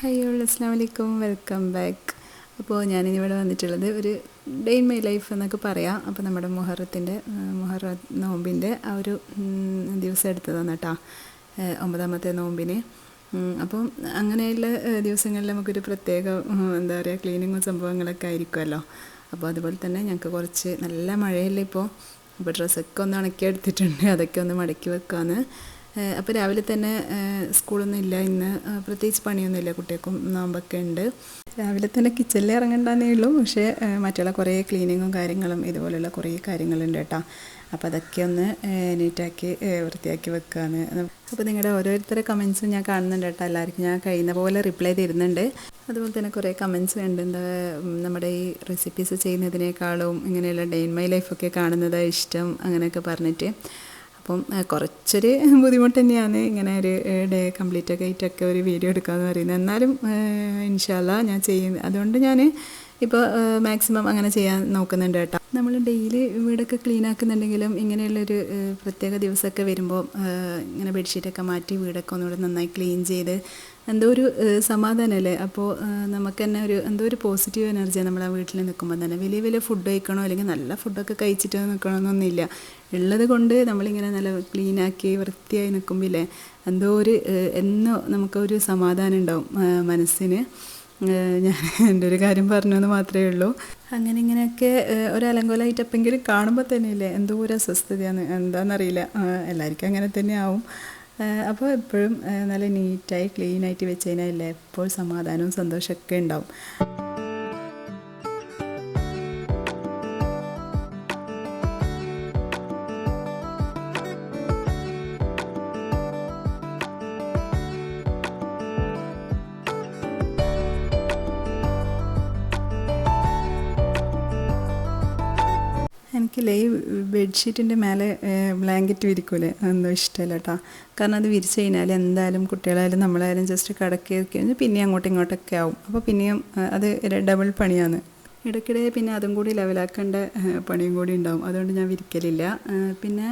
Hi all അസ്സലാമു അലൈക്കും welcome back. അപ്പോൾ ഞാനിവിടെ വന്നിട്ടുള്ളത് ഒരു ഡേ ഇൻ മൈ ലൈഫ് എന്നൊക്കെ പറയാം. അപ്പോൾ നമ്മുടെ മുഹറം നോമ്പിൻ്റെ ആ ഒരു ദിവസം എടുത്തതാണ് കേട്ടോ, 9ാമത്തെ നോമ്പിന്. അപ്പം അങ്ങനെയുള്ള ദിവസങ്ങളിൽ നമുക്കൊരു പ്രത്യേക എന്താ പറയുക ക്ലീനിങ്ങും സംഭവങ്ങളൊക്കെ ആയിരിക്കുമല്ലോ. അപ്പോൾ അതുപോലെ തന്നെ ഞങ്ങൾക്ക് കുറച്ച് നല്ല മഴയല്ലേ അപ്പോൾ ഡ്രസ്സൊക്കെ ഒന്ന് ഉണക്കി എടുത്തിട്ടുണ്ട്, അതൊക്കെ ഒന്ന് മടക്കി വെക്കാമെന്ന്. അപ്പോൾ രാവിലെ തന്നെ സ്കൂളൊന്നും ഇല്ല ഇന്ന്, പ്രത്യേകിച്ച് പണിയൊന്നുമില്ല, കുട്ടികൾക്കും നോമ്പൊക്കെ ഉണ്ട്. രാവിലെ തന്നെ കിച്ചണിൽ ഇറങ്ങണ്ടെന്നേ ഉള്ളൂ, പക്ഷേ മറ്റുള്ള കുറേ ക്ലീനിങ്ങും കാര്യങ്ങളും ഇതുപോലെയുള്ള കുറേ കാര്യങ്ങളുണ്ട് കേട്ടോ. അപ്പോൾ അതൊക്കെ ഒന്ന് നീറ്റാക്കി വൃത്തിയാക്കി വെക്കുകയാണ്. അപ്പോൾ നിങ്ങളുടെ ഓരോരുത്തരുടെ കമൻസും ഞാൻ കാണുന്നുണ്ട് കേട്ടോ. എല്ലാവർക്കും ഞാൻ കഴിയുന്ന പോലെ റിപ്ലൈ തരുന്നുണ്ട്. അതുപോലെ തന്നെ കുറേ കമൻസ് ഉണ്ട്, എന്താ നമ്മുടെ ഈ റെസിപ്പീസ് ചെയ്യുന്നതിനേക്കാളും ഇങ്ങനെയുള്ള ഡേ ഇൻ മൈ ലൈഫൊക്കെ കാണുന്നതാണ് ഇഷ്ടം അങ്ങനെയൊക്കെ പറഞ്ഞിട്ട്. അപ്പം കുറച്ചൊരു ബുദ്ധിമുട്ട് തന്നെയാണ് ഇങ്ങനെ ഒരു ഡേ കംപ്ലീറ്റ് ആയിട്ടൊക്കെ ഒരു വീഡിയോ എടുക്കാമെന്ന് പറയുന്നത്. എന്നാലും ഇൻഷാ അല്ലാഹ് ഞാൻ ചെയ്യുന്നത്, അതുകൊണ്ട് ഞാൻ ഇപ്പോൾ മാക്സിമം അങ്ങനെ ചെയ്യാൻ നോക്കുന്നുണ്ട് കേട്ടോ. നമ്മൾ ഡെയിലി വീടൊക്കെ ക്ലീൻ ആക്കുന്നുണ്ടെങ്കിലും ഇങ്ങനെയുള്ളൊരു പ്രത്യേക ദിവസമൊക്കെ വരുമ്പോൾ ഇങ്ങനെ ബെഡ്ഷീറ്റൊക്കെ മാറ്റി വീടൊക്കെ ഒന്നുകൂടെ നന്നായി ക്ലീൻ ചെയ്ത് എന്തോ ഒരു സമാധാനമല്ലേ. അപ്പോൾ നമുക്ക് തന്നെ എന്തോ ഒരു പോസിറ്റീവ് എനർജിയാണ് നമ്മൾ ആ വീട്ടിൽ നിൽക്കുമ്പോൾ തന്നെ. വലിയ വലിയ ഫുഡ് കഴിക്കണോ അല്ലെങ്കിൽ നല്ല ഫുഡൊക്കെ കഴിച്ചിട്ട് നിൽക്കണമെന്നൊന്നുമില്ല, ഉള്ളത് കൊണ്ട് നമ്മളിങ്ങനെ നല്ല ക്ലീനാക്കി വൃത്തിയായി നിൽക്കുമ്പോഴേ എന്തോ എന്നോ നമുക്കൊരു സമാധാനം ഉണ്ടാവും മനസ്സിന്. ഞാൻ എൻ്റെ ഒരു കാര്യം പറഞ്ഞെന്ന് മാത്രമേ ഉള്ളൂ. അങ്ങനെ ഇങ്ങനെയൊക്കെ ഒരലങ്കോലമായിട്ട് എപ്പോഴെങ്കിലും കാണുമ്പോൾ തന്നെയില്ലേ എന്തോ ഒരു അസ്വസ്ഥതയാണ്, എന്താണെന്നറിയില്ല, എല്ലാവർക്കും അങ്ങനെ തന്നെ ആവും. അപ്പോൾ എപ്പോഴും നല്ല നീറ്റായി ക്ലീനായിട്ട് വെച്ച് കഴിഞ്ഞാൽ എപ്പോഴും സമാധാനവും സന്തോഷമൊക്കെ ഉണ്ടാവും. എനിക്കില്ലേ ഈ ബെഡ്ഷീറ്റിൻ്റെ മേലെ ബ്ലാങ്കറ്റ് വിരിക്കൂലേ, അതൊന്നും ഇഷ്ടമല്ല കേട്ടോ. കാരണം അത് വിരിച്ച് കഴിഞ്ഞാൽ എന്തായാലും കുട്ടികളായാലും നമ്മളായാലും ജസ്റ്റ് കിടക്കി കഴിഞ്ഞാൽ പിന്നെയും അങ്ങോട്ടും ഇങ്ങോട്ടൊക്കെ ആവും. അപ്പോൾ പിന്നെയും അത് ഡബിൾ പണിയാണ്. ഇടയ്ക്കിടെ പിന്നെ അതും കൂടി ലെവലാക്കേണ്ട പണിയും കൂടി ഉണ്ടാവും, അതുകൊണ്ട് ഞാൻ വിരിക്കലില്ല. പിന്നെ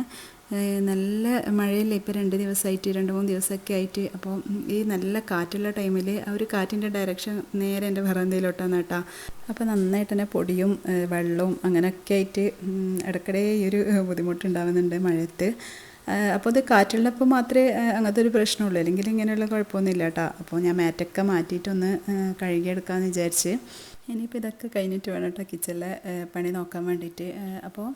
നല്ല മഴയില്ല ഇപ്പോൾ 2 ദിവസമായിട്ട്, 2-3 ദിവസമൊക്കെ ആയിട്ട്. അപ്പോൾ ഈ നല്ല കാറ്റുള്ള ടൈമിൽ ആ ഒരു കാറ്റിൻ്റെ ഡയറക്ഷൻ നേരെ എൻ്റെ വരാന്തയിലോട്ടാണ് കേട്ടോ. അപ്പോൾ നന്നായിട്ട് തന്നെ പൊടിയും വെള്ളവും അങ്ങനെയൊക്കെ ആയിട്ട് ഇടയ്ക്കിടെ ഈ ഒരു ബുദ്ധിമുട്ടുണ്ടാകുന്നുണ്ട് മഴയത്ത്. അപ്പോൾ അത് കാറ്റുള്ളപ്പോൾ മാത്രമേ അങ്ങനത്തെ ഒരു പ്രശ്നമുള്ളൂ, അല്ലെങ്കിൽ ഇങ്ങനെയുള്ള കുഴപ്പമൊന്നുമില്ല കേട്ടോ. അപ്പോൾ ഞാൻ മാറ്റൊക്കെ മാറ്റിയിട്ടൊന്ന് കഴുകിയെടുക്കാമെന്ന് വിചാരിച്ച്. ഇനിയിപ്പോൾ ഇതൊക്കെ കഴിഞ്ഞിട്ട് വേണം കേട്ടോ കിച്ചണിലെ പണി നോക്കാൻ വേണ്ടിയിട്ട്. അപ്പോൾ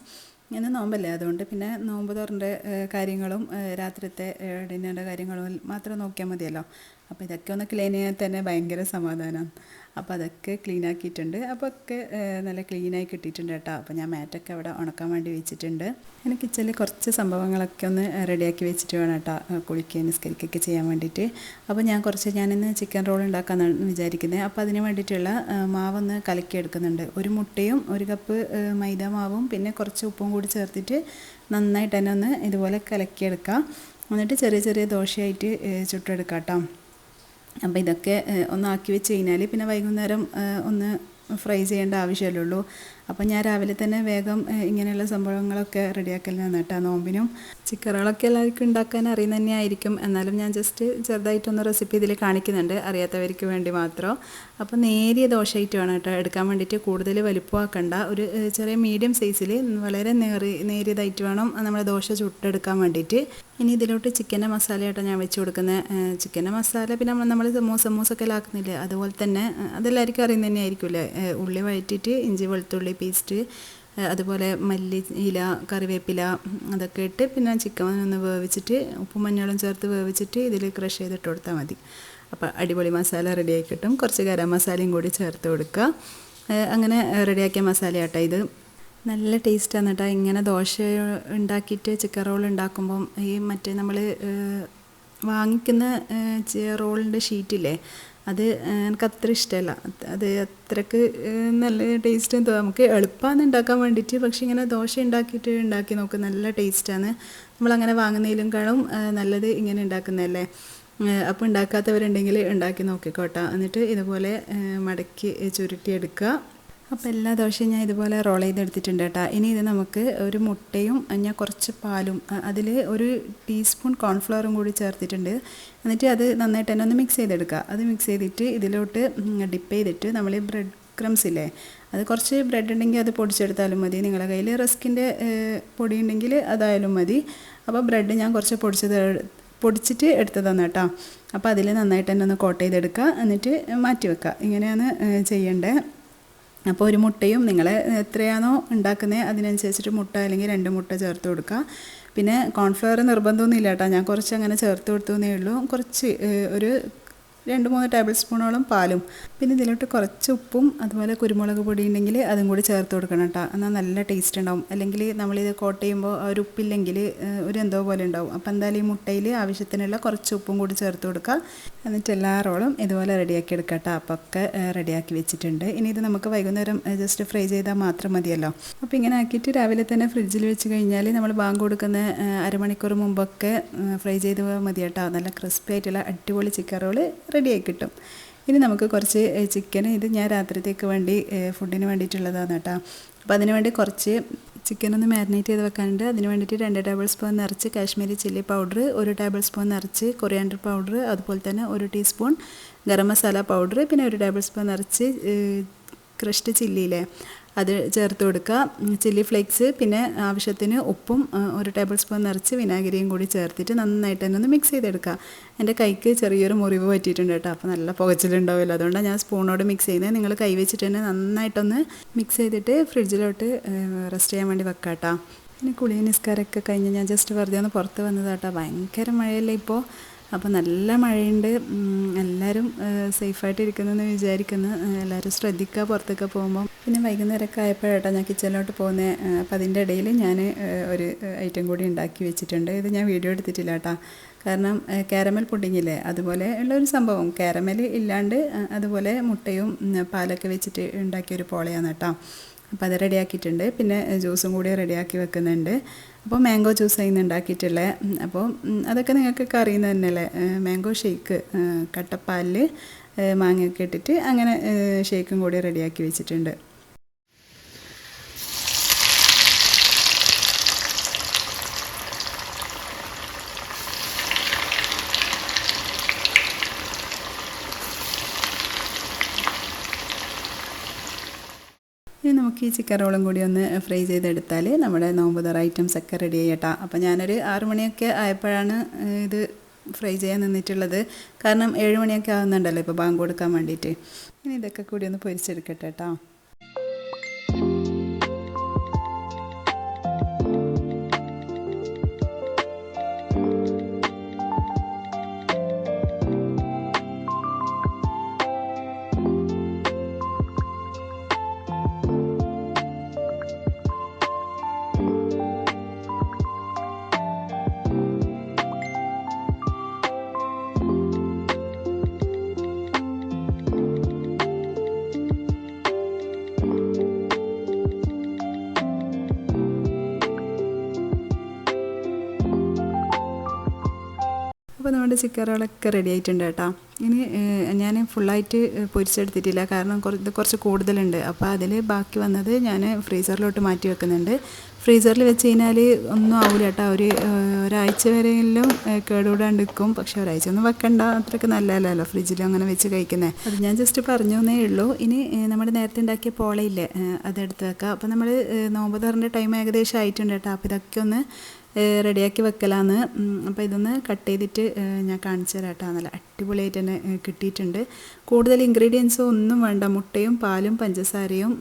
ഇങ്ങനെ നോമ്പല്ലേ, അതുകൊണ്ട് പിന്നെ നോമ്പ് തുറൻ്റെ കാര്യങ്ങളും രാത്രിത്തെ ഡിന്നറിൻ്റെ കാര്യങ്ങളും മാത്രം നോക്കിയാൽ മതിയല്ലോ. അപ്പോൾ ഇതൊക്കെ ഒന്ന് ക്ലീൻ ചെയ്യാൻ തന്നെ ഭയങ്കര സമാധാനമാണ്. അപ്പോൾ അതൊക്കെ ക്ലീൻ ആക്കിയിട്ടുണ്ട്. അപ്പോൾ ഒക്കെ നല്ല ക്ലീനായി കിട്ടിയിട്ടുണ്ട് കേട്ടോ. അപ്പോൾ ഞാൻ മാറ്റൊക്കെ അവിടെ ഉണക്കാൻ വേണ്ടി വെച്ചിട്ടുണ്ട്. പിന്നെ കിച്ചണിൽ കുറച്ച് സംഭവങ്ങളൊക്കെ ഒന്ന് റെഡിയാക്കി വെച്ചിട്ട് വേണം കേട്ടോ കുളിക്കുകയും നിസ്കരിക്കുകയൊക്കെ ചെയ്യാൻ വേണ്ടിയിട്ട്. അപ്പോൾ ഞാനിന്ന് ചിക്കൻ റോൾ ഉണ്ടാക്കാമെന്നാണ് വിചാരിക്കുന്നത്. അപ്പോൾ അതിന് വേണ്ടിയിട്ടുള്ള മാവൊന്ന് കലക്കിയെടുക്കുന്നുണ്ട്. 1 മുട്ടയും 1 കപ്പ് മൈദ മാവും പിന്നെ കുറച്ച് ഉപ്പും കൂടി ചേർത്തിട്ട് നന്നായിട്ട് തന്നെ ഒന്ന് ഇതുപോലെ കലക്കിയെടുക്കാം. എന്നിട്ട് ചെറിയ ചെറിയ ദോശയായിട്ട് ചുട്ടെടുക്കാം കേട്ടോ. അപ്പോൾ ഇതൊക്കെ ഒന്ന് ആക്കി വെച്ച് കഴിഞ്ഞാൽ പിന്നെ വൈകുന്നേരം ഒന്ന് ഫ്രൈ ചെയ്യേണ്ട ആവശ്യമല്ലേ. അപ്പോൾ ഞാൻ രാവിലെ തന്നെ വേഗം ഇങ്ങനെയുള്ള സംഭവങ്ങളൊക്കെ റെഡിയാക്കലാണ് കേട്ടോ. നോമ്പിനും ചിക്കൻ റോളൊക്കെ എല്ലാവർക്കും ഉണ്ടാക്കാൻ അറിയുന്ന തന്നെ ആയിരിക്കും, എന്നാലും ഞാൻ ജസ്റ്റ് ചെറുതായിട്ടൊന്ന് റെസിപ്പി ഇതിൽ കാണിക്കുന്നുണ്ട്, അറിയാത്തവർക്ക് വേണ്ടി മാത്രം. അപ്പോൾ നേരിയ ദോശയായിട്ട് വേണം കേട്ടോ എടുക്കാൻ വേണ്ടിയിട്ട്, കൂടുതൽ വലുപ്പമാക്കണ്ട. ഒരു ചെറിയ മീഡിയം സൈസിൽ വളരെ നേരിയതായിട്ട് വേണം നമ്മുടെ ദോശ ചുട്ടെടുക്കാൻ വേണ്ടിയിട്ട്. ഇനി ഇതിലോട്ട് ചിക്കൻ്റെ മസാല കേട്ടോ ഞാൻ വെച്ച് കൊടുക്കുന്നത്. ചിക്കൻ്റെ മസാല പിന്നെ നമ്മൾ സമൂസൊക്കെ ആക്കുന്നില്ലേ, അതുപോലെ തന്നെ അതെല്ലാവർക്കും അറിയുന്ന തന്നെ ആയിരിക്കുമല്ലേ. ഉള്ളി വഴറ്റിയിട്ട് ഇഞ്ചി വെളുത്തുള്ളി പേസ്റ്റ്, അതുപോലെ മല്ലി ഇല കറിവേപ്പില അതൊക്കെ ഇട്ട് പിന്നെ ചിക്കൻ ഒന്ന് വേവിച്ചിട്ട് ഉപ്പും മഞ്ഞളും ചേർത്ത് വേവിച്ചിട്ട് ഇതിൽ ക്രഷ് ചെയ്തിട്ട് കൊടുത്താൽ മതി. അപ്പോൾ അടിപൊളി മസാല റെഡിയാക്കി കിട്ടും. കുറച്ച് ഗരം മസാലയും കൂടി ചേർത്ത് കൊടുക്കുക. അങ്ങനെ റെഡിയാക്കിയ മസാല കേട്ടോ ഇത്. നല്ല ടേസ്റ്റാണ് കേട്ടോ. ഇങ്ങനെ ദോശ ഉണ്ടാക്കിയിട്ട് ചിക്കൻ റോൾ ഉണ്ടാക്കുമ്പം ഈ മറ്റേ നമ്മൾ വാങ്ങിക്കുന്ന റോളിൻ്റെ ഷീറ്റില്ലേ, അത് എനിക്ക് അത്ര ഇഷ്ടമല്ല. അത് അത്രയ്ക്ക് നല്ല ടേസ്റ്റ് നമുക്ക് എളുപ്പമാണ് ഉണ്ടാക്കാൻ വേണ്ടിയിട്ട്. പക്ഷേ ഇങ്ങനെ ദോശ ഉണ്ടാക്കി നോക്ക്, നല്ല ടേസ്റ്റാണ്. നമ്മളങ്ങനെ വാങ്ങുന്നതിലും കാണും നല്ലത് ഇങ്ങനെ ഉണ്ടാക്കുന്നതല്ലേ. അപ്പോൾ ഉണ്ടാക്കാത്തവരുണ്ടെങ്കിൽ ഉണ്ടാക്കി നോക്കിക്കോട്ടെ. എന്നിട്ട് ഇതുപോലെ മടക്കി ചുരുട്ടിയെടുക്കുക. അപ്പോൾ എല്ലാ ദോശയും ഞാൻ ഇതുപോലെ റോൾ ചെയ്തെടുത്തിട്ടുണ്ട് കേട്ടോ. ഇനി ഇത് നമുക്ക് ഒരു മുട്ടയും ഞാൻ കുറച്ച് പാലും അതിൽ ഒരു ടീസ്പൂൺ കോൺഫ്ലവറും കൂടി ചേർത്തിട്ടുണ്ട്. എന്നിട്ട് അത് നന്നായിട്ട് തന്നെ ഒന്ന് മിക്സ് ചെയ്തെടുക്കുക. അത് മിക്സ് ചെയ്തിട്ട് ഇതിലോട്ട് ഡിപ്പ് ചെയ്തിട്ട് നമ്മൾ ബ്രെഡ് ക്രംസ് ഇല്ലേ, അത് കുറച്ച് ബ്രെഡ് ഉണ്ടെങ്കിൽ അത് പൊടിച്ചെടുത്താലും മതി. നിങ്ങളുടെ കയ്യിൽ റസ്കിൻ്റെ പൊടി ഉണ്ടെങ്കിൽ അതായാലും മതി. അപ്പോൾ ബ്രെഡ് ഞാൻ കുറച്ച് പൊടിച്ചിട്ട് എടുത്തതാണ് കേട്ടോ. അപ്പോൾ അതിൽ നന്നായിട്ട് തന്നെ ഒന്ന് കോട്ട് ചെയ്തെടുക്കുക, എന്നിട്ട് മാറ്റി വെക്കുക. ഇങ്ങനെയാണ് ചെയ്യേണ്ടത്. അപ്പോൾ ഒരു മുട്ടയും നിങ്ങൾ എത്രയാണോ ഉണ്ടാക്കുന്നത് അതിനനുസരിച്ചിട്ട് മുട്ട അല്ലെങ്കിൽ 2 മുട്ട ചേർത്ത് കൊടുക്കുക. പിന്നെ കോൺഫ്ലവർ നിർബന്ധമൊന്നും ഇല്ല കേട്ടോ, ഞാൻ കുറച്ച് അങ്ങനെ ചേർത്ത് കൊടുത്തേ ഉള്ളൂ. കുറച്ച് ഒരു 2-3 ടേബിൾ സ്പൂണോളം പാലും പിന്നെ ഇതിലോട്ട് കുറച്ച് ഉപ്പും അതുപോലെ കുരുമുളക് പൊടി ഉണ്ടെങ്കിൽ അതും കൂടി ചേർത്ത് കൊടുക്കണം കേട്ടോ. എന്നാൽ നല്ല ടേസ്റ്റ് ഉണ്ടാവും. അല്ലെങ്കിൽ നമ്മളിത് കോട്ട് ചെയ്യുമ്പോൾ ഒരു ഉപ്പില്ലെങ്കിൽ ഒരു എന്തോ പോലെ ഉണ്ടാവും. അപ്പോൾ എന്തായാലും ഈ മുട്ടയിൽ ആവശ്യത്തിനുള്ള കുറച്ച് ഉപ്പും കൂടി ചേർത്ത് കൊടുക്കുക. എന്നിട്ട് എല്ലാ റോളും ഇതുപോലെ റെഡിയാക്കി എടുക്കുക കേട്ടോ. അപ്പോൾ ഒക്കെ റെഡിയാക്കി വെച്ചിട്ടുണ്ട്. ഇനി ഇത് നമുക്ക് വൈകുന്നേരം ജസ്റ്റ് ഫ്രൈ ചെയ്താൽ മാത്രം മതിയല്ലോ. അപ്പോൾ ഇങ്ങനെ ആക്കിയിട്ട് രാവിലെ തന്നെ ഫ്രിഡ്ജിൽ വെച്ച് കഴിഞ്ഞാൽ നമ്മൾ ബാങ്ക് കൊടുക്കുന്ന അരമണിക്കൂർ മുമ്പൊക്കെ ഫ്രൈ ചെയ്ത് മതി കേട്ടോ. നല്ല ക്രിസ്പി ആയിട്ടുള്ള അടിപൊളി ചിക്കൻ റോള് റെഡിയായി കിട്ടും. ഇനി നമുക്ക് കുറച്ച് ചിക്കൻ, ഇത് ഞാൻ രാത്രിത്തേക്ക് വേണ്ടി ഫുഡിന് വേണ്ടിയിട്ടുള്ളതാണ് കേട്ടോ. അപ്പോൾ അതിന് വേണ്ടി കുറച്ച് ചിക്കനൊന്ന് മാരിനേറ്റ് ചെയ്ത് വെക്കാനുണ്ട്. അതിന് വേണ്ടിയിട്ട് 2 ടേബിൾ സ്പൂൺ നിറച്ച് Kashmiri chilli powder, 1 table spoon നിറച്ച് കൊറിയാണ്ടർ പൗഡർ, അതുപോലെ തന്നെ 1 ടീസ്പൂൺ ഗരം മസാല പൗഡർ, പിന്നെ 1 ടേബിൾ സ്പൂൺ നിറച്ച് ക്രഷ്ഡ് ചില്ലിയിലെ അത് ചേർത്ത് കൊടുക്കുക. ചില്ലി ഫ്ലേക്സ്, പിന്നെ ആവശ്യത്തിന് ഉപ്പും 1 ടേബിൾ സ്പൂൺ നിറച്ച് വിനാഗിരിയും കൂടി ചേർത്തിട്ട് നന്നായിട്ട് തന്നെ ഒന്ന് മിക്സ് ചെയ്തെടുക്കുക. എൻ്റെ കൈക്ക് ചെറിയൊരു മുറിവ് പറ്റിയിട്ടുണ്ട് കേട്ടോ. അപ്പോൾ നല്ല പുകച്ചിലുണ്ടാവില്ല, അതുകൊണ്ടാണ് ഞാൻ സ്പൂണോട് മിക്സ് ചെയ്യുന്നത്. നിങ്ങൾ കൈ വെച്ചിട്ട് തന്നെ നന്നായിട്ടൊന്ന് മിക്സ് ചെയ്തിട്ട് ഫ്രിഡ്ജിലോട്ട് റെസ്റ്റ് ചെയ്യാൻ വേണ്ടി വെക്കാം കേട്ടോ. പിന്നെ കുളി നിസ്കാരമൊക്കെ കഴിഞ്ഞ് ഞാൻ ജസ്റ്റ് വെറുതെ ഒന്ന് പുറത്ത് വന്നതാട്ടോ. ഭയങ്കര മഴയല്ലേ ഇപ്പോൾ. അപ്പോൾ നല്ല മഴയുണ്ട്. എല്ലാവരും സേഫായിട്ട് ഇരിക്കുന്നെന്ന് വിചാരിക്കുന്നു. എല്ലാവരും ശ്രദ്ധിക്കുക പുറത്തൊക്കെ പോകുമ്പോൾ. പിന്നെ വൈകുന്നേരമൊക്കെ ആയപ്പോഴാട്ടോ ഞാൻ കിച്ചണിലോട്ട് പോകുന്നത്. അപ്പോൾ അതിൻ്റെ ഇടയിൽ ഞാൻ ഒരു ഐറ്റം കൂടി ഉണ്ടാക്കി വെച്ചിട്ടുണ്ട്. ഇത് ഞാൻ വീഡിയോ എടുത്തിട്ടില്ല കേട്ടോ. കാരണം കാരമൽ പുഡിങ്ങില്ലേ, അതുപോലെ ഉള്ളൊരു സംഭവം. കാരമൽ ഇല്ലാണ്ട് അതുപോലെ മുട്ടയും പാലൊക്കെ വെച്ചിട്ട് ഉണ്ടാക്കിയൊരു പോളയാണ് കേട്ടോ. അപ്പോൾ അത് റെഡിയാക്കിയിട്ടുണ്ട്. പിന്നെ ജ്യൂസും കൂടി റെഡിയാക്കി വെക്കുന്നുണ്ട്. അപ്പോൾ മാംഗോ ജ്യൂസ് ഇന്ന് ഉണ്ടാക്കിയിട്ടുള്ളത്. അപ്പോൾ അതൊക്കെ നിങ്ങൾക്കൊക്കെ അറിയുന്നത് തന്നെയല്ലേ. മാംഗോ ഷേക്ക് കട്ടപ്പാലിൽ മാങ്ങയൊക്കെ ഇട്ടിട്ട് അങ്ങനെ ഷേക്കും കൂടി റെഡിയാക്കി വെച്ചിട്ടുണ്ട്. ഇനി നമുക്ക് ഈ ചിക്കൻ റോളും കൂടി ഒന്ന് ഫ്രൈ ചെയ്തെടുത്താൽ നമ്മുടെ നോമ്പ് തുറ ഐറ്റംസ് ഒക്കെ റെഡി ചെയ്യട്ടാ. അപ്പോൾ ഞാനൊരു 6 മണിയൊക്കെ ആയപ്പോഴാണ് ഇത് ഫ്രൈ ചെയ്യാൻ നിന്നിട്ടുള്ളത്. കാരണം 7 മണിയൊക്കെ ആകുന്നുണ്ടല്ലോ ഇപ്പോൾ ബാങ്ക് കൊടുക്കാൻ വേണ്ടിയിട്ട്. ഇനി ഇതൊക്കെ കൂടി ഒന്ന് പൊരിച്ചെടുക്കട്ടെ കേട്ടോ. അപ്പോൾ നമ്മുടെ ചിക്കൻ റോളൊക്കെ റെഡി ആയിട്ടുണ്ട് കേട്ടോ. ഇനി ഞാൻ ഫുള്ളായിട്ട് പൊരിച്ചെടുത്തിട്ടില്ല, കാരണം ഇത് കുറച്ച് കൂടുതലുണ്ട്. അപ്പോൾ അതിൽ ബാക്കി വന്നത് ഞാൻ ഫ്രീസറിലോട്ട് മാറ്റി വെക്കുന്നുണ്ട്. ഫ്രീസറിൽ വെച്ച് കഴിഞ്ഞാൽ ഒന്നും ആവില്ല കേട്ടോ. ഒരാഴ്ച വരെയെങ്കിലും കേടുകൂടാണ്ട് നിൽക്കും. പക്ഷേ ഒരാഴ്ച ഒന്നും വെക്കണ്ട, അത്രയ്ക്ക് നല്ലതല്ലല്ലോ ഫ്രിഡ്ജിൽ അങ്ങനെ വെച്ച് കഴിക്കുന്നത്. അത് ഞാൻ ജസ്റ്റ് പറഞ്ഞു എന്നേ ഉള്ളൂ. ഇനി നമ്മുടെ നേരത്തെ ഉണ്ടാക്കിയ പോളയില്ലേ, അതെടുത്ത് വെക്കാം. അപ്പോൾ നമ്മൾ നോമ്പ് തുറൻ്റെ ടൈം ഏകദേശം ആയിട്ടുണ്ട് കേട്ടോ. അപ്പോൾ ഇതൊക്കെ ഒന്ന് റെഡിയാക്കി വെക്കലാന്ന്. അപ്പോൾ ഇതൊന്ന് കട്ട് ചെയ്തിട്ട് ഞാൻ കാണിച്ചു തരാം കേട്ടോ. നല്ല അടിപൊളിയായിട്ട് തന്നെ കിട്ടിയിട്ടുണ്ട്. കൂടുതൽ ഇൻഗ്രീഡിയൻസും ഒന്നും വേണ്ട. മുട്ടയും പാലും പഞ്ചസാരയും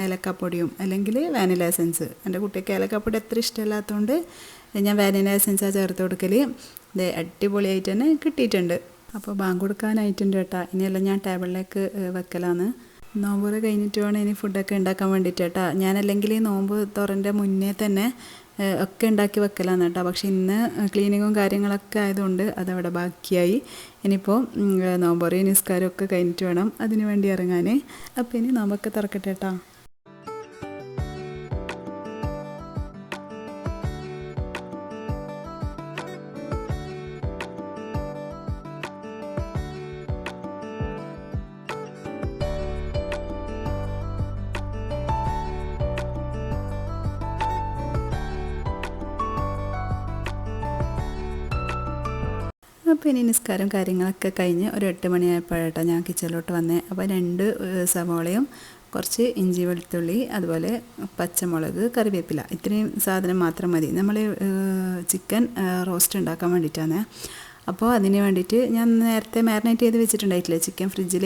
ഏലക്കാപ്പൊടിയും അല്ലെങ്കിൽ വാനില എസൻസ്. എൻ്റെ കുട്ടിക്ക് ഏലക്കാപ്പൊടി അത്ര ഇഷ്ടമില്ലാത്തതുകൊണ്ട് ഞാൻ വാനില എസൻസാണ് ചേർത്ത് കൊടുക്കൽ. ഇത് അടിപൊളിയായിട്ട് തന്നെ കിട്ടിയിട്ടുണ്ട്. അപ്പോൾ ബാങ്ക് കൊടുക്കാനായിട്ടുണ്ട് കേട്ടോ. ഇനിയെല്ലാം ഞാൻ ടേബിളിലേക്ക് വെക്കലാന്ന്. നോമ്പ് കഴിഞ്ഞിട്ട് വേണം ഇനി ഫുഡൊക്കെ ഉണ്ടാക്കാൻ വേണ്ടിയിട്ട് കേട്ടോ. ഞാനല്ലെങ്കിൽ നോമ്പ് തുറൻ്റെ മുന്നേ തന്നെ ഒക്കെ ഉണ്ടാക്കി വെക്കലാണ് കേട്ടോ. പക്ഷേ ഇന്ന് ക്ലീനിങ്ങും കാര്യങ്ങളൊക്കെ ആയതുകൊണ്ട് അതവിടെ ബാക്കിയായി. ഇനിയിപ്പോൾ നോമ്പൊറി നിസ്കാരമൊക്കെ കഴിഞ്ഞിട്ട് വേണം അതിന് വേണ്ടി ഇറങ്ങാൻ. അപ്പോൾ ഇനി നോമ്പൊക്കെ തുറക്കട്ടെ കേട്ടോ. അപ്പോൾ ഇനി നിസ്കാരം കാര്യങ്ങളൊക്കെ കഴിഞ്ഞ് ഒരു 8 മണിയായപ്പോഴാട്ടോ ഞാൻ കിച്ചണിലോട്ട് വന്നേ. അപ്പോൾ 2 സവാളയും കുറച്ച് ഇഞ്ചി വെളുത്തുള്ളി അതുപോലെ പച്ചമുളക് കറിവേപ്പില ഇത്രയും സാധനം മാത്രം മതി. നമ്മൾ ചിക്കൻ റോസ്റ്റ് ഉണ്ടാക്കാൻ വേണ്ടിയിട്ടാണ്. അപ്പോൾ അതിന് വേണ്ടിയിട്ട് ഞാൻ നേരത്തെ മാരിനേറ്റ് ചെയ്ത് വെച്ചിട്ടുണ്ടായിട്ടില്ലേ ചിക്കൻ ഫ്രിഡ്ജിൽ,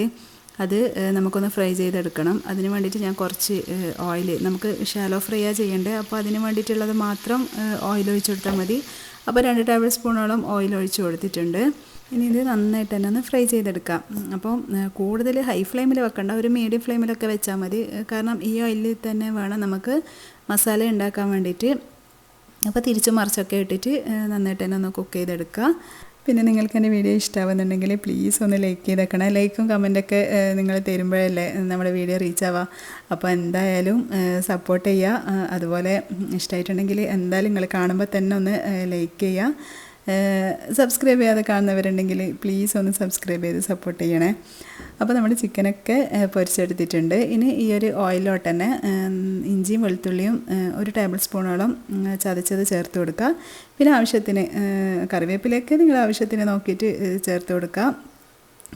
അത് നമുക്കൊന്ന് ഫ്രൈ ചെയ്തെടുക്കണം. അതിന് വേണ്ടിയിട്ട് ഞാൻ കുറച്ച് ഓയിൽ, നമുക്ക് ഷാലോ ഫ്രൈയാണ് ചെയ്യേണ്ടത്, അപ്പോൾ അതിന് വേണ്ടിയിട്ടുള്ളത് മാത്രം ഓയിൽ ഒഴിച്ച് കൊടുത്താൽ മതി. അപ്പോൾ 2 ടേബിൾ സ്പൂണോളം ഓയിൽ ഒഴിച്ച് കൊടുത്തിട്ടുണ്ട്. ഇനി ഇത് നന്നായിട്ട് തന്നെ ഒന്ന് ഫ്രൈ ചെയ്തെടുക്കാം. അപ്പോൾ കൂടുതൽ ഹൈ ഫ്ലെയിമിൽ വെക്കണ്ട, ഒരു മീഡിയം ഫ്ലെയിമിലൊക്കെ വെച്ചാൽ മതി. കാരണം ഈ ഓയിലിൽ തന്നെ വേണം നമുക്ക് മസാല ഉണ്ടാക്കാൻ വേണ്ടിയിട്ട്. അപ്പോൾ തിരിച്ചും മറിച്ചൊക്കെ ഇട്ടിട്ട് നന്നായിട്ട് തന്നെ ഒന്ന് കുക്ക് ചെയ്തെടുക്കുക. പിന്നെ നിങ്ങൾക്ക് എൻ്റെ വീഡിയോ ഇഷ്ടമാവുന്നുണ്ടെങ്കിൽ പ്ലീസ് ഒന്ന് ലൈക്ക് ചെയ്തേക്കണം. ലൈക്കും കമൻറ്റൊക്കെ നിങ്ങൾ തരുമ്പോഴല്ലേ നമ്മുടെ വീഡിയോ റീച്ച് ആവുക. അപ്പോൾ എന്തായാലും സപ്പോർട്ട് ചെയ്യുക. അതുപോലെ ഇഷ്ടമായിട്ടുണ്ടെങ്കിൽ എന്തായാലും നിങ്ങൾ കാണുമ്പോൾ തന്നെ ഒന്ന് ലൈക്ക് ചെയ്യുക. സബ്സ്ക്രൈബ് ചെയ്യാതെ കാണുന്നവരുണ്ടെങ്കിൽ പ്ലീസ് ഒന്ന് സബ്സ്ക്രൈബ് ചെയ്ത് സപ്പോർട്ട് ചെയ്യണേ. അപ്പോൾ നമ്മുടെ ചിക്കനൊക്കെ പൊരിച്ചെടുത്തിട്ടുണ്ട്. ഇനി ഈ ഒരു ഓയിലോട്ട് തന്നെ ഇഞ്ചിയും വെളുത്തുള്ളിയും 1 ടേബിൾ സ്പൂണോളം ചതച്ചത് ചേർത്ത് കൊടുക്കുക. പിന്നെ ആവശ്യത്തിന് കറിവേപ്പിലയൊക്കെ നിങ്ങൾ ആവശ്യത്തിന് നോക്കിയിട്ട് ചേർത്ത് കൊടുക്കുക.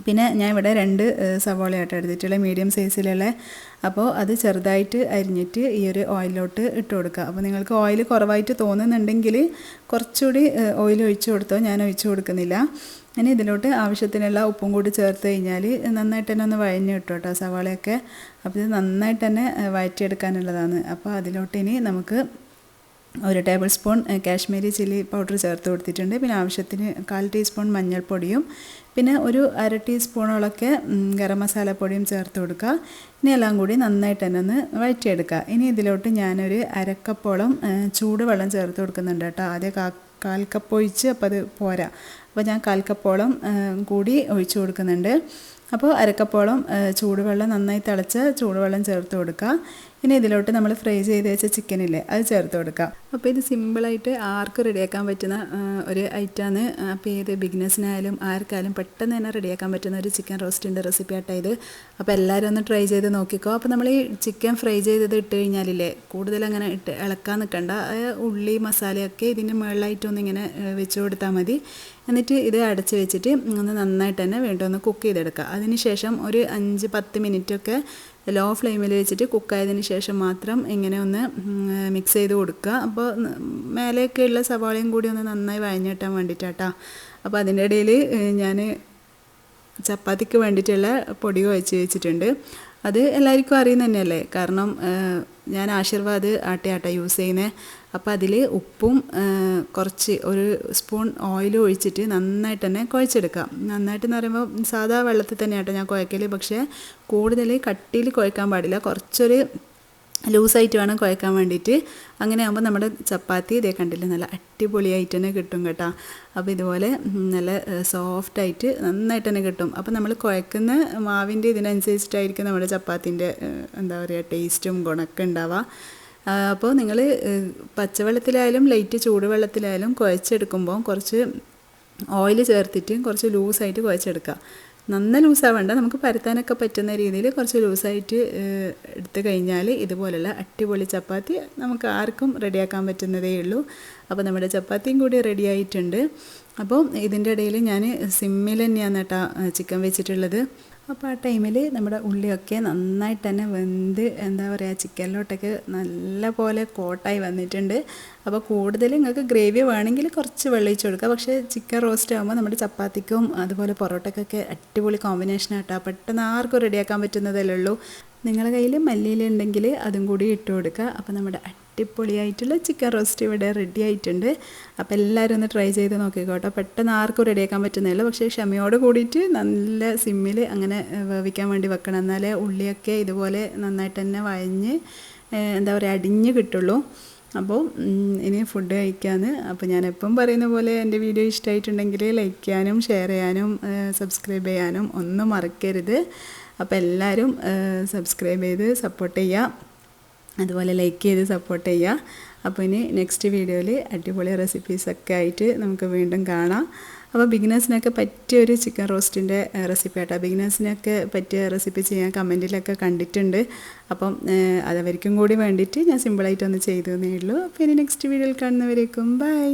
പിന്നെ ഞാൻ ഇവിടെ 2 സവാളയായിട്ട് എടുത്തിട്ടുള്ള മീഡിയം സൈസിലുള്ള, അപ്പോൾ അത് ചെറുതായിട്ട് അരിഞ്ഞിട്ട് ഈ ഒരു ഓയിലോട്ട് ഇട്ട് കൊടുക്കുക. അപ്പോൾ നിങ്ങൾക്ക് ഓയിൽ കുറവായിട്ട് തോന്നുന്നുണ്ടെങ്കിൽ കുറച്ചുകൂടി ഓയിൽ ഒഴിച്ച് കൊടുത്തോ, ഞാൻ ഒഴിച്ച് കൊടുക്കുന്നില്ല. ഇനി ഇതിലോട്ട് ആവശ്യത്തിനുള്ള ഉപ്പും കൂടി ചേർത്ത് കഴിഞ്ഞാൽ നന്നായിട്ട് തന്നെ ഒന്ന് വഴഞ്ഞ് കിട്ടും കേട്ടോ സവാളയൊക്കെ. അപ്പോൾ ഇത് നന്നായിട്ട് തന്നെ വഴറ്റിയെടുക്കാനുള്ളതാണ്. അപ്പോൾ അതിലോട്ട് ഇനി നമുക്ക് 1 table spoon Kashmiri chilli powder ചേർത്ത് കൊടുത്തിട്ടുണ്ട്. പിന്നെ ആവശ്യത്തിന് 1/4 ടീസ്പൂൺ മഞ്ഞൾപ്പൊടിയും പിന്നെ ഒരു 1/2 ടീസ്പൂണോളൊക്കെ ഗരം മസാലപ്പൊടിയും ചേർത്ത് കൊടുക്കുക. ഇനി എല്ലാം കൂടി നന്നായിട്ട് തന്നെ ഒന്ന് വഴറ്റിയെടുക്കുക. ഇനി ഇതിലോട്ട് ഞാനൊരു 1/2 കപ്പോളം ചൂടുവെള്ളം ചേർത്ത് കൊടുക്കുന്നുണ്ട് കേട്ടോ. ആദ്യം 1/4 കപ്പ് ഒഴിച്ച് അപ്പോൾ അത് പോരാ, അപ്പോൾ ഞാൻ 1/4 കപ്പോളം കൂടി ഒഴിച്ച് കൊടുക്കുന്നുണ്ട്. അപ്പോൾ 1/2 കപ്പോളം ചൂടുവെള്ളം, നന്നായി തിളച്ച ചൂടുവെള്ളം ചേർത്ത് കൊടുക്കുക. ഇനി ഇതിലോട്ട് നമ്മൾ ഫ്രൈ ചെയ്ത് വെച്ച ചിക്കനില്ലേ അത് ചേർത്ത് കൊടുക്കുക. അപ്പോൾ ഇത് സിമ്പിളായിട്ട് ആർക്കും റെഡിയാക്കാൻ പറ്റുന്ന ഒരു ഐറ്റമാണ്. അപ്പോൾ ഏത് ബിഗിനേഴ്സിനായാലും ആർക്കായാലും പെട്ടെന്ന് തന്നെ റെഡിയാക്കാൻ പറ്റുന്ന ഒരു ചിക്കൻ റോസ്റ്റിൻ്റെ റെസിപ്പി ആട്ടോ ഇത്. അപ്പോൾ എല്ലാവരും ഒന്ന് ട്രൈ ചെയ്ത് നോക്കിക്കോ. അപ്പോൾ നമ്മൾ ഈ ചിക്കൻ ഫ്രൈ ചെയ്തത് ഇട്ട് കഴിഞ്ഞാലില്ലേ കൂടുതൽ അങ്ങനെ ഇളക്കാൻ നിൽക്കണ്ട. ഉള്ളി മസാലയൊക്കെ ഇതിൻ്റെ മുകളിലായിട്ടൊന്ന് ഇങ്ങനെ വെച്ച് കൊടുത്താൽ മതി. എന്നിട്ട് ഇത് അടച്ച് വെച്ചിട്ട് ഒന്ന് നന്നായിട്ട് തന്നെ വീണ്ടും ഒന്ന് കുക്ക് ചെയ്തെടുക്കുക. അതിന് ശേഷം ഒരു 5-10 മിനിറ്റൊക്കെ ലോ ഫ്ലെയിമിൽ വെച്ചിട്ട് കുക്കായതിന് ശേഷം മാത്രം ഇങ്ങനെ ഒന്ന് മിക്സ് ചെയ്ത് കൊടുക്കുക. അപ്പോൾ മേലെയൊക്കെയുള്ള സവാളയും കൂടി ഒന്ന് നന്നായി വഴഞ്ഞിട്ടാൻ വേണ്ടിയിട്ടാട്ടോ. അപ്പോൾ അതിൻ്റെ ഇടയിൽ ഞാൻ ചപ്പാത്തിക്ക് വേണ്ടിയിട്ടുള്ള പൊടി കുഴച്ച് വെച്ചിട്ടുണ്ട്. അത് എല്ലാവർക്കും അറിയുന്ന തന്നെയല്ലേ, കാരണം ഞാൻ ആശീർവാദ് ആട്ടയാട്ടോ യൂസ് ചെയ്യുന്നത്. അപ്പോൾ അതിൽ ഉപ്പും കുറച്ച് 1 സ്പൂൺ ഓയിലും ഒഴിച്ചിട്ട് നന്നായിട്ട് തന്നെ കുഴച്ചെടുക്കുക. നന്നായിട്ടെന്ന് പറയുമ്പോൾ സാധാ വെള്ളത്തിൽ തന്നെയാട്ടോ ഞാൻ കുഴക്കൽ. പക്ഷേ കൂടുതൽ കട്ടിയിൽ കുഴക്കാൻ പാടില്ല, കുറച്ചൊരു ലൂസായിട്ട് വേണം കുഴക്കാൻ വേണ്ടിയിട്ട്. അങ്ങനെ ആകുമ്പോൾ നമ്മുടെ ചപ്പാത്തി ഇതേ കണ്ടില്ലേ നല്ല അടിപൊളിയായിട്ട് തന്നെ കിട്ടും കേട്ടോ. അപ്പോൾ ഇതുപോലെ നല്ല സോഫ്റ്റായിട്ട് നന്നായിട്ട് തന്നെ കിട്ടും. അപ്പോൾ നമ്മൾ കുഴക്കുന്ന മാവിൻ്റെ ഇതിനനുസരിച്ചിട്ടായിരിക്കും നമ്മുടെ ചപ്പാത്തിൻ്റെ എന്താ പറയുക ടേസ്റ്റും ഗുണമൊക്കെ ഉണ്ടാവുക. അപ്പോൾ നിങ്ങൾ പച്ചവെള്ളത്തിലായാലും ലൈറ്റ് ചൂടുവെള്ളത്തിലായാലും കുഴച്ചെടുക്കുമ്പോൾ കുറച്ച് ഓയിൽ ചേർത്തിട്ട് കുറച്ച് ലൂസായിട്ട് കുഴച്ചെടുക്കുക. നന്ന ലൂസാവേണ്ട, നമുക്ക് പരത്താനൊക്കെ പറ്റുന്ന രീതിയിൽ കുറച്ച് ലൂസായിട്ട് എടുത്തു കഴിഞ്ഞാൽ ഇതുപോലുള്ള അടിപൊളി ചപ്പാത്തി നമുക്ക് ആർക്കും റെഡിയാക്കാൻ പറ്റുന്നതേ ഉള്ളൂ. അപ്പോൾ നമ്മുടെ ചപ്പാത്തിയും കൂടി റെഡി ആയിട്ടുണ്ട്. അപ്പോൾ ഇതിൻ്റെ ഇടയിൽ ഞാൻ സിമ്മിൽ തന്നെയാണ് കേട്ടോ ചിക്കൻ വെച്ചിട്ടുള്ളത്. അപ്പോൾ ആ ടൈമിൽ നമ്മുടെ ഉള്ളിയൊക്കെ നന്നായിട്ട് തന്നെ വെന്ത് എന്താ പറയുക ചിക്കനിലോട്ടൊക്കെ നല്ല പോലെ കോട്ടായി വന്നിട്ടുണ്ട്. അപ്പോൾ കൂടുതൽ നിങ്ങൾക്ക് ഗ്രേവി വേണമെങ്കിൽ കുറച്ച് വെള്ളം ഒഴിച്ച് കൊടുക്കുക. പക്ഷേ ചിക്കൻ റോസ്റ്റ് ആകുമ്പോൾ നമ്മുടെ ചപ്പാത്തിക്കും അതുപോലെ പൊറോട്ടയ്ക്കൊക്കെ അടിപൊളി കോമ്പിനേഷനായിട്ടാണ്. പെട്ടെന്ന് ആർക്കും റെഡിയാക്കാൻ പറ്റുന്നതല്ലേ ഉള്ളൂ. നിങ്ങളുടെ കയ്യിൽ മല്ലിയില ഉണ്ടെങ്കിൽ അതും കൂടി ഇട്ട് കൊടുക്കുക. അപ്പോൾ നമ്മുടെ അടിപൊളിയായിട്ടുള്ള ചിക്കൻ റോസ്റ്റ് ഇവിടെ റെഡി ആയിട്ടുണ്ട്. അപ്പോൾ എല്ലാവരും ഒന്ന് ട്രൈ ചെയ്ത് നോക്കിക്കോട്ടോ. പെട്ടെന്ന് ആർക്കും റെഡിയാക്കാൻ പറ്റുന്നില്ല, പക്ഷേ ക്ഷമയോട് കൂടിയിട്ട് നല്ല സിമ്മിൽ അങ്ങനെ വേവിക്കാൻ വേണ്ടി വെക്കണം. എന്നാലേ ഉള്ളിയൊക്കെ ഇതുപോലെ നന്നായിട്ട് തന്നെ വഴഞ്ഞ് എന്താ പറയുക അടിഞ്ഞ് കിട്ടുള്ളൂ. അപ്പോൾ ഇനി ഫുഡ് കഴിക്കാമെന്ന്. അപ്പോൾ ഞാൻ എപ്പം പറയുന്ന പോലെ എൻ്റെ വീഡിയോ ഇഷ്ടമായിട്ടുണ്ടെങ്കിൽ ലൈക്ക് ചെയ്യാനും ഷെയർ ചെയ്യാനും സബ്സ്ക്രൈബ് ചെയ്യാനും ഒന്നും മറക്കരുത്. അപ്പോൾ എല്ലാവരും സബ്സ്ക്രൈബ് ചെയ്ത് സപ്പോർട്ട് ചെയ്യുക, അതുപോലെ ലൈക്ക് ചെയ്ത് സപ്പോർട്ട് ചെയ്യുക. അപ്പോൾ ഇനി നെക്സ്റ്റ് വീഡിയോയിൽ അടിപൊളി റെസിപ്പീസൊക്കെ ആയിട്ട് നമുക്ക് വീണ്ടും കാണാം. അപ്പോൾ ബിഗിനേഴ്സിനൊക്കെ പറ്റിയൊരു ചിക്കൻ റോസ്റ്റിൻ്റെ റെസിപ്പി ആട്ടോ. ബിഗിനേഴ്സിനൊക്കെ പറ്റിയ റെസിപ്പി ചെയ്യാൻ കമൻറ്റിലൊക്കെ കണ്ടിട്ടുണ്ട്. അപ്പം അതവർക്കും കൂടി വേണ്ടിയിട്ട് ഞാൻ സിമ്പിളായിട്ടൊന്ന് ചെയ്തു തന്നേ ഉള്ളൂ. അപ്പോൾ ഇനി നെക്സ്റ്റ് വീഡിയോയിൽ കാണുന്നവരേക്കും ബൈ.